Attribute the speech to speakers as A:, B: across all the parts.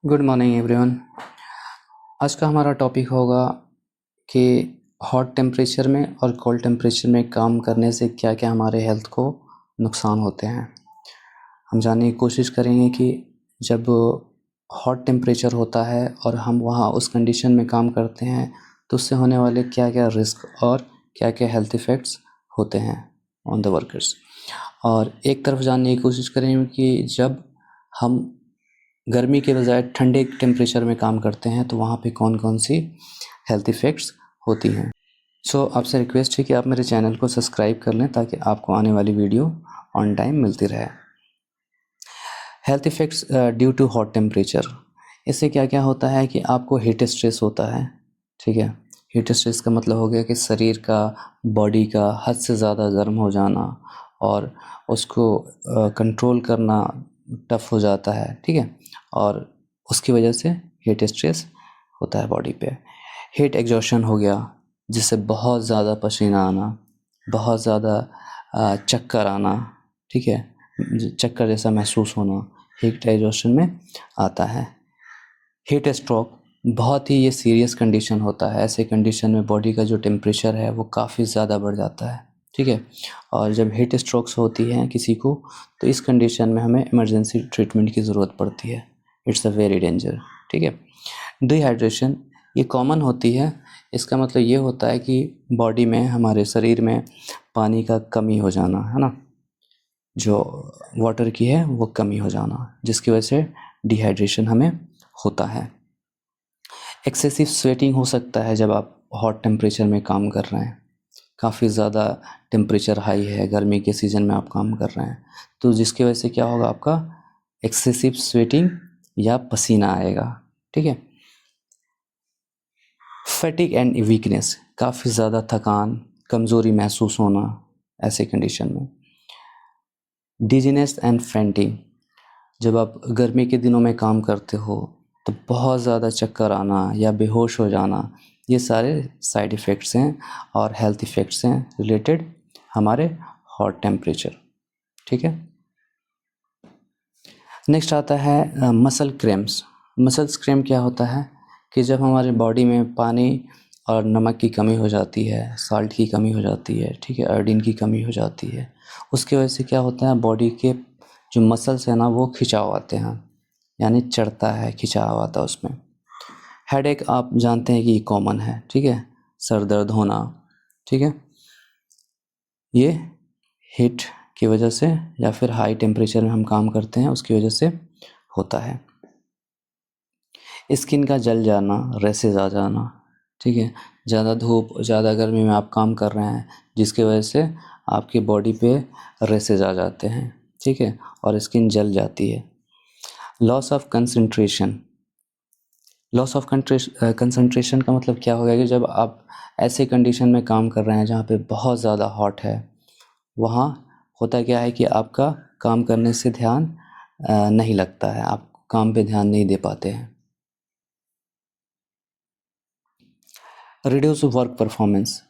A: Good morning everyone. आज का हमारा टॉपिक होगा कि हॉट टेम्परेचर में और कोल्ड टेम्परेचर में काम करने से क्या क्या हमारे हेल्थ को नुकसान होते हैं। हम जानने की कोशिश करेंगे कि जब हॉट टेम्परेचर होता है और हम वहाँ उस कंडीशन में काम करते हैं तो उससे होने वाले क्या क्या रिस्क और क्या क्या हेल्थ इफ़ेक्ट्स होते हैं ऑन द वर्कर्स। और एक तरफ जानने की कोशिश करेंगे कि जब हम गर्मी के बजाय ठंडे टेम्परेचर में काम करते हैं तो वहाँ पे कौन कौन सी हेल्थ इफ़ेक्ट्स होती हैं। सो आपसे रिक्वेस्ट है कि आप मेरे चैनल को सब्सक्राइब कर लें ताकि आपको आने वाली वीडियो ऑन टाइम मिलती रहे। Health effects due to hot temperature, इससे क्या क्या होता है कि आपको हीट स्ट्रेस होता है। ठीक है, हीट स्ट्रेस का मतलब हो गया कि शरीर का, बॉडी का हद से ज़्यादा गर्म हो जाना और उसको कंट्रोल करना टफ हो जाता है। ठीक है, और उसकी वजह से हीट स्ट्रेस होता है बॉडी पे। हीट एग्जॉशन हो गया, जिससे बहुत ज़्यादा पसीना आना, बहुत ज़्यादा चक्कर आना। ठीक है, चक्कर जैसा महसूस होना हीट एग्जॉशन में आता है। हीट स्ट्रोक बहुत ही ये सीरियस कंडीशन होता है। ऐसे कंडीशन में बॉडी का जो टेम्परेचर है वो काफ़ी ज़्यादा बढ़ जाता है। ठीक है, और जब हीट स्ट्रोक्स होती हैं किसी को तो इस कंडीशन में हमें इमरजेंसी ट्रीटमेंट की ज़रूरत पड़ती है। It's a very danger. ठीक है, डिहाइड्रेशन ये कॉमन होती है। इसका मतलब ये होता है कि बॉडी में, हमारे शरीर में पानी का कमी हो जाना, है ना, जो वाटर की है वो कमी हो जाना, जिसकी वजह से डिहाइड्रेशन हमें होता है। एक्सेसिव स्वेटिंग हो सकता है जब आप हॉट टेम्परेचर में काम कर रहे हैं, काफ़ी ज़्यादा टेम्परेचर हाई है, गर्मी के सीज़न में आप काम कर रहे हैं, तो जिसकी वजह से क्या होगा, आपका एक्सेसिव स्वेटिंग या पसीना आएगा। ठीक है, फैटिग एंड वीकनेस, काफ़ी ज़्यादा थकान, कमज़ोरी महसूस होना ऐसे कंडीशन में। डिजीनेस एंड फेंटिंग, जब आप गर्मी के दिनों में काम करते हो तो बहुत ज़्यादा चक्कर आना या बेहोश हो जाना, ये सारे साइड इफ़ेक्ट्स हैं और हेल्थ इफ़ेक्ट्स हैं रिलेटेड हमारे हॉट टेम्परेचर। ठीक है, नेक्स्ट आता है मसल क्रैम्प्स। मसल्स क्रैम्प क्या होता है कि जब हमारे बॉडी में पानी और नमक की कमी हो जाती है, साल्ट की कमी हो जाती है, ठीक है, आयोडीन की कमी हो जाती है, उसकी वजह से क्या होता है, बॉडी के जो मसल्स हैं ना वो खिंचाव आते हैं, यानी चढ़ता है, खिंचाव आता है उसमें। हेडेक आप जानते हैं कि कॉमन है। ठीक है, सर दर्द होना, ठीक है, ये हीट की वजह से या फिर हाई टेम्परेचर में हम काम करते हैं उसकी वजह से होता है। स्किन का जल जाना, रैसेज आ जाना। ठीक है, ज़्यादा धूप, ज़्यादा गर्मी में आप काम कर रहे हैं जिसकी वजह से आपकी बॉडी पे रैसेज आ जाते हैं। ठीक है, और स्किन जल जाती है। Loss of concentration, loss of concentration का मतलब क्या होगा कि जब आप ऐसे कंडीशन में काम कर रहे हैं जहाँ पे बहुत ज़्यादा हॉट है, वहाँ होता क्या है कि आपका काम करने से ध्यान नहीं लगता है, आप काम पे ध्यान नहीं दे पाते हैं। रिड्यूस वर्क परफॉर्मेंस,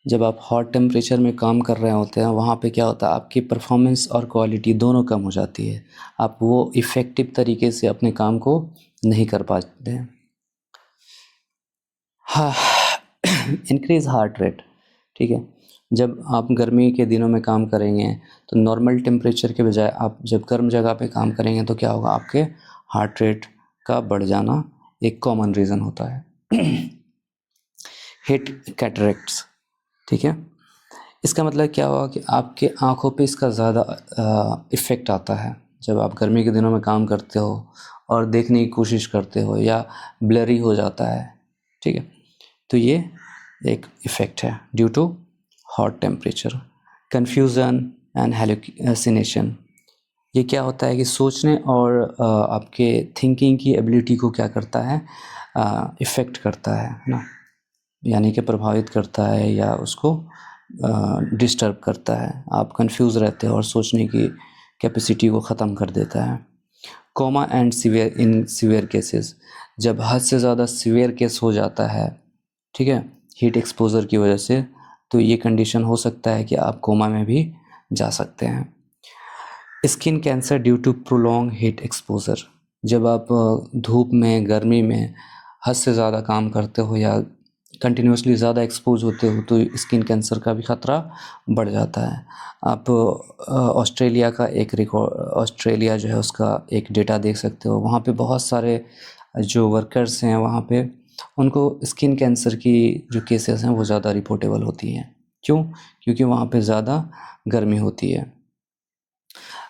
A: जब आप हॉट टेम्परेचर में काम कर रहे होते हैं वहाँ पे क्या होता है, आपकी परफॉर्मेंस और क्वालिटी दोनों कम हो जाती है। आप वो इफ़ेक्टिव तरीके से अपने काम को नहीं कर पाते हैं। हाँ, इंक्रीज़ हार्ट रेट। ठीक है, जब आप गर्मी के दिनों में काम करेंगे तो नॉर्मल टेम्परेचर के बजाय आप जब गर्म जगह पे काम करेंगे तो क्या होगा, आपके हार्ट रेट का बढ़ जाना एक कॉमन रीज़न होता है। हिट कैटरेक्ट्स, ठीक है, इसका मतलब क्या हुआ कि आपके आँखों पे इसका ज़्यादा इफ़ेक्ट आता है जब आप गर्मी के दिनों में काम करते हो और देखने की कोशिश करते हो या ब्लरी हो जाता है। ठीक है, तो ये एक इफ़ेक्ट है due to hot temperature. Confusion and hallucination, ये क्या होता है कि सोचने और आपके थिंकिंग की एबिलिटी को क्या करता है, इफ़ेक्ट करता है ना, यानी कि प्रभावित करता है या उसको डिस्टर्ब करता है। आप कंफ्यूज रहते हो और सोचने की कैपेसिटी को ख़त्म कर देता है। Coma and severe, in severe cases, जब हद से ज़्यादा सीवियर केस हो जाता है, ठीक है, हीट एक्सपोज़र की वजह से, तो ये कंडीशन हो सकता है कि आप कोमा में भी जा सकते हैं। Skin cancer due to prolong heat exposure, जब आप धूप में, गर्मी में हद से ज़्यादा काम करते हो या कंटिन्यूसली ज़्यादा एक्सपोज होते हो तो स्किन कैंसर का भी ख़तरा बढ़ जाता है। आप ऑस्ट्रेलिया का एक रिकॉर्ड, ऑस्ट्रेलिया जो है उसका एक डेटा देख सकते हो। वहाँ पे बहुत सारे जो वर्कर्स हैं वहाँ पे उनको स्किन कैंसर की जो केसेस हैं वो ज़्यादा रिपोर्टेबल होती हैं। क्यों? क्योंकि वहाँ पे ज़्यादा गर्मी होती है।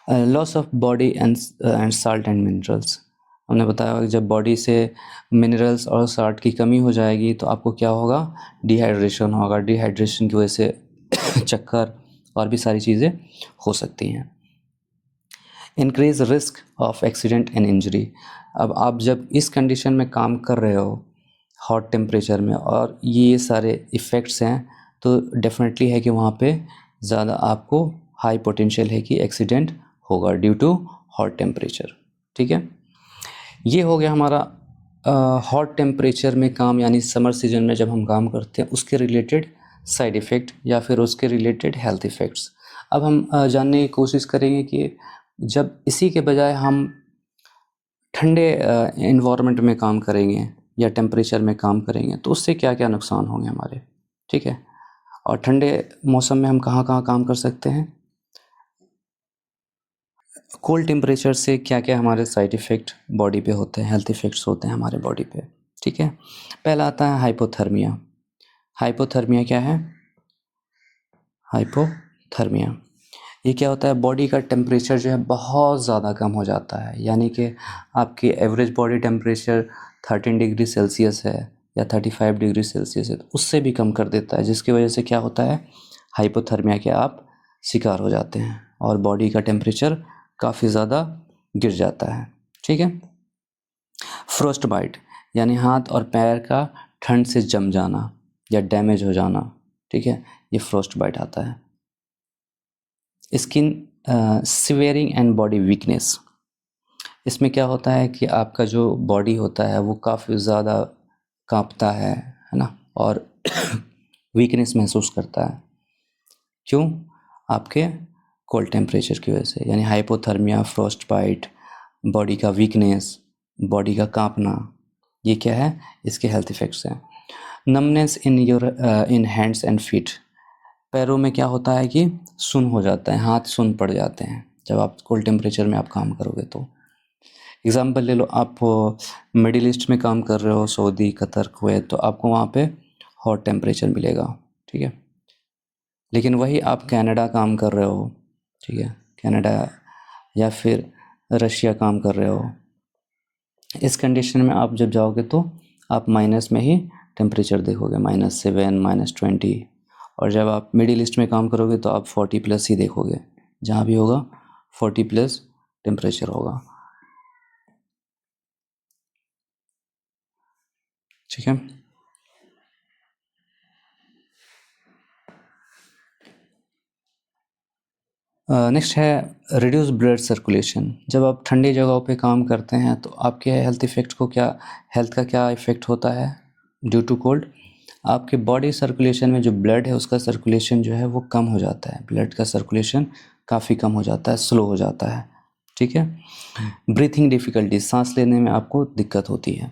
A: Loss of body and salt and minerals, हमने बताया कि जब बॉडी से मिनरल्स और साल्ट की कमी हो जाएगी तो आपको क्या होगा? डिहाइड्रेशन होगा। डिहाइड्रेशन की वजह से चक्कर और भी सारी चीज़ें हो सकती हैं। Increase risk of accident and injury, अब आप जब इस कंडीशन में काम कर रहे हो हॉट टेम्परेचर में और ये सारे इफ़ेक्ट्स हैं तो डेफिनेटली है कि वहाँ पे ज़्यादा आपको हाई पोटेंशियल है कि एक्सीडेंट होगा ड्यू टू हॉट टेम्परेचर। ठीक है, ये हो गया हमारा हॉट टेम्परेचर में काम, यानी समर सीजन में जब हम काम करते हैं उसके रिलेटेड साइड इफ़ेक्ट या फिर उसके रिलेटेड हेल्थ इफ़ेक्ट्स। अब हम जानने की कोशिश करेंगे कि जब इसी के बजाय हम ठंडे इन्वायरमेंट में काम करेंगे या टेम्परेचर में काम करेंगे तो उससे क्या क्या नुकसान होंगे हमारे। ठीक है, और ठंडे मौसम में हम कहाँ कहाँ काम कर सकते हैं, कोल्ड टेम्परेचर से क्या क्या हमारे साइड इफ़ेक्ट बॉडी पे होते हैं, हेल्थ इफ़ेक्ट्स होते हैं हमारे बॉडी पे। ठीक है, पहला आता है हाइपोथर्मिया। हाइपोथर्मिया क्या है? हाइपोथर्मिया ये क्या होता है? बॉडी का टेम्परेचर जो है बहुत ज़्यादा कम हो जाता है, यानी कि आपकी average body temperature 13 degree Celsius है या 35 डिग्री सेल्सियस है तो उससे भी कम कर देता है, जिसकी वजह से क्या होता है? हाइपोथर्मिया के आप शिकार हो जाते हैं और बॉडी का टेम्परेचर काफ़ी ज़्यादा गिर जाता है। ठीक है, फ्रोस्ट बाइट यानी हाथ और पैर का ठंड से जम जाना या डैमेज हो जाना। ठीक है, ये फ्रोस्ट बाइट आता है। स्किन सिवेरिंग एंड बॉडी वीकनेस, इसमें क्या होता है कि आपका जो बॉडी होता है वो काफ़ी ज़्यादा कांपता है ना, और वीकनेस महसूस करता है। क्यों? आपके कोल्ड टेम्परेचर की वजह से, यानी हाइपोथर्मिया, फ्रॉस्ट बाइट, बॉडी का वीकनेस, बॉडी का कांपना, ये क्या है? इसके हेल्थ इफ़ेक्ट्स हैं। Numbness in hands and feet, पैरों में क्या होता है कि सुन्न हो जाता है, हाथ सुन्न पड़ जाते हैं जब आप कोल्ड टेम्परेचर में आप काम करोगे तो। एग्ज़ाम्पल ले लो, आप मिडिल ईस्ट में काम कर रहे हो, सऊदी, कतर, कुवैत, तो आपको वहाँ पे हॉट टेम्परेचर मिलेगा। ठीक है, लेकिन वही आप कनाडा काम कर रहे हो, ठीक है, कनाडा या फिर रशिया काम कर रहे हो, इस कंडीशन में आप जब जाओगे तो आप माइनस में ही टेम्परेचर देखोगे, -7, -20, और जब आप मिडिल ईस्ट में काम करोगे तो आप 40+ ही देखोगे, जहाँ भी होगा 40+ टेम्परेचर होगा। ठीक है, नेक्स्ट है रिड्यूस ब्लड सर्कुलेशन। जब आप ठंडी जगहों पे काम करते हैं तो आपके हेल्थ इफ़ेक्ट को क्या, हेल्थ का क्या इफ़ेक्ट होता है ड्यू टू कोल्ड? आपके बॉडी सर्कुलेशन में जो ब्लड है उसका सर्कुलेशन जो है वो कम हो जाता है, ब्लड का सर्कुलेशन काफ़ी कम हो जाता है, स्लो हो जाता है। ठीक है, ब्रीथिंग डिफ़िकल्टी, सांस लेने में आपको दिक्कत होती है।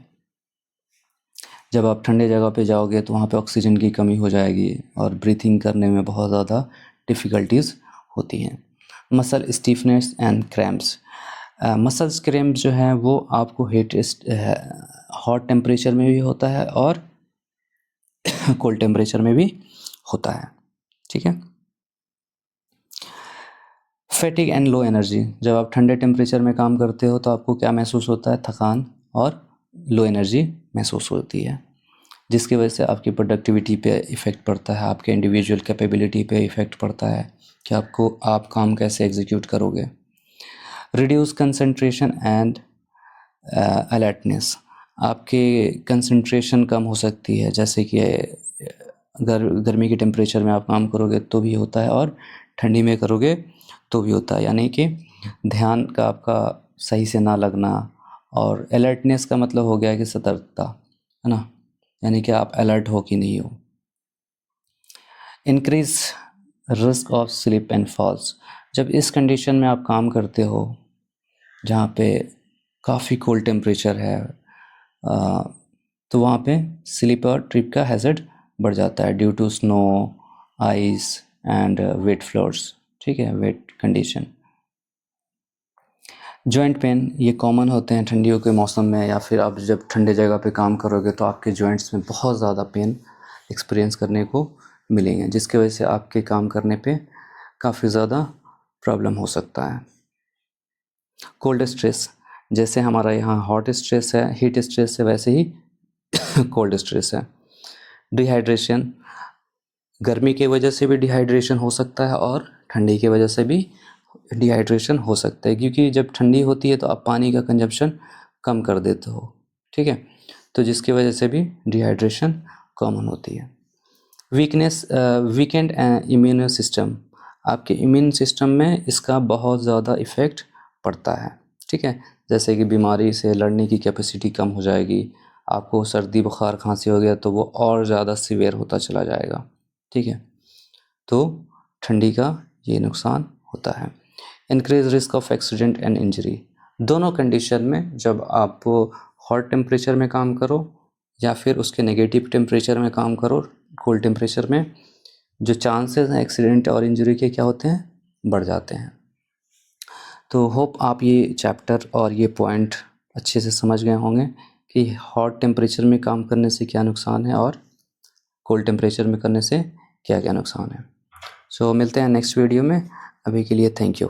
A: जब आप ठंडे जगह पे जाओगे तो वहाँ पे ऑक्सीजन की कमी हो जाएगी और ब्रीथिंग करने में बहुत ज़्यादा डिफ़िकल्टीज़ होती हैं। Muscle stiffness and cramps, muscles cramp जो हैं वो आपको हॉट टेम्परेचर में भी होता है और कोल्ड टेम्परेचर में भी होता है। ठीक है, फैटिग एंड लो एनर्जी, जब आप ठंडे टेम्परेचर में काम करते हो तो आपको क्या महसूस होता है? थकान और लो एनर्जी महसूस होती है, जिसकी वजह से आपकी प्रोडक्टिविटी पे इफ़ेक्ट पड़ता है, आपके इंडिविजुअल कैपेबिलिटी पे इफ़ेक्ट पड़ता है कि आप काम कैसे एग्जीक्यूट करोगे। रिड्यूस कंसंट्रेशन एंड अलर्टनेस, आपके कंसंट्रेशन कम हो सकती है, जैसे कि गर्मी के टेम्परेचर में आप काम करोगे तो भी होता है और ठंडी में करोगे तो भी होता है, यानी कि ध्यान का आपका सही से ना लगना। और अलर्टनेस का मतलब हो गया कि सतर्कता, है ना, यानी कि आप अलर्ट हो कि नहीं हो। Increase risk of slip and falls, जब इस कंडीशन में आप काम करते हो जहाँ पे काफ़ी कोल्ड टेम्परेचर है, तो वहाँ पे स्लिप और ट्रिप का हैज़र्ड बढ़ जाता है due to snow, ice and wet floors. ठीक है, वेट कंडीशन। जॉइंट पेन ये कॉमन होते हैं ठंडियों के मौसम में, या फिर आप जब ठंडे जगह पे काम करोगे तो आपके जॉइंट्स में बहुत ज़्यादा पेन एक्सपीरियंस करने को मिलेंगे, जिसकी वजह से आपके काम करने पे काफ़ी ज़्यादा प्रॉब्लम हो सकता है। कोल्ड स्ट्रेस, जैसे हमारा यहाँ हॉट स्ट्रेस है, हीट स्ट्रेस है, वैसे ही कोल्ड स्ट्रेस है। डिहाइड्रेशन, गर्मी की वजह से भी डिहाइड्रेशन हो सकता है और ठंडी की वजह से भी डिहाइड्रेशन हो सकता है, क्योंकि जब ठंडी होती है तो आप पानी का कंजप्शन कम कर देते हो। ठीक है, तो जिसकी वजह से भी डिहाइड्रेशन कॉमन होती है। वीकनेस, वीकेंड इम्यून सिस्टम, आपके इम्यून सिस्टम में इसका बहुत ज़्यादा इफ़ेक्ट पड़ता है। ठीक है, जैसे कि बीमारी से लड़ने की कैपेसिटी कम हो जाएगी, आपको सर्दी बुखार खांसी हो गया तो वो और ज़्यादा सीवियर होता चला जाएगा। ठीक है, तो ठंडी का ये नुकसान होता है। Increase risk of accident and injury, दोनों कंडीशन में जब आप हॉट टेम्परेचर में काम करो या फिर उसके नेगेटिव टेम्परेचर में काम करो, कोल्ड टेम्परेचर में, जो चांसेस हैं एक्सीडेंट और इंजरी के क्या होते हैं, बढ़ जाते हैं। तो होप आप ये चैप्टर और ये पॉइंट अच्छे से समझ गए होंगे कि हॉट टेम्परेचर में काम करने से क्या नुकसान है और कोल्ड टेम्परेचर में करने से क्या क्या नुकसान है। सो मिलते हैं नेक्स्ट वीडियो में, अभी के लिए थैंक यू।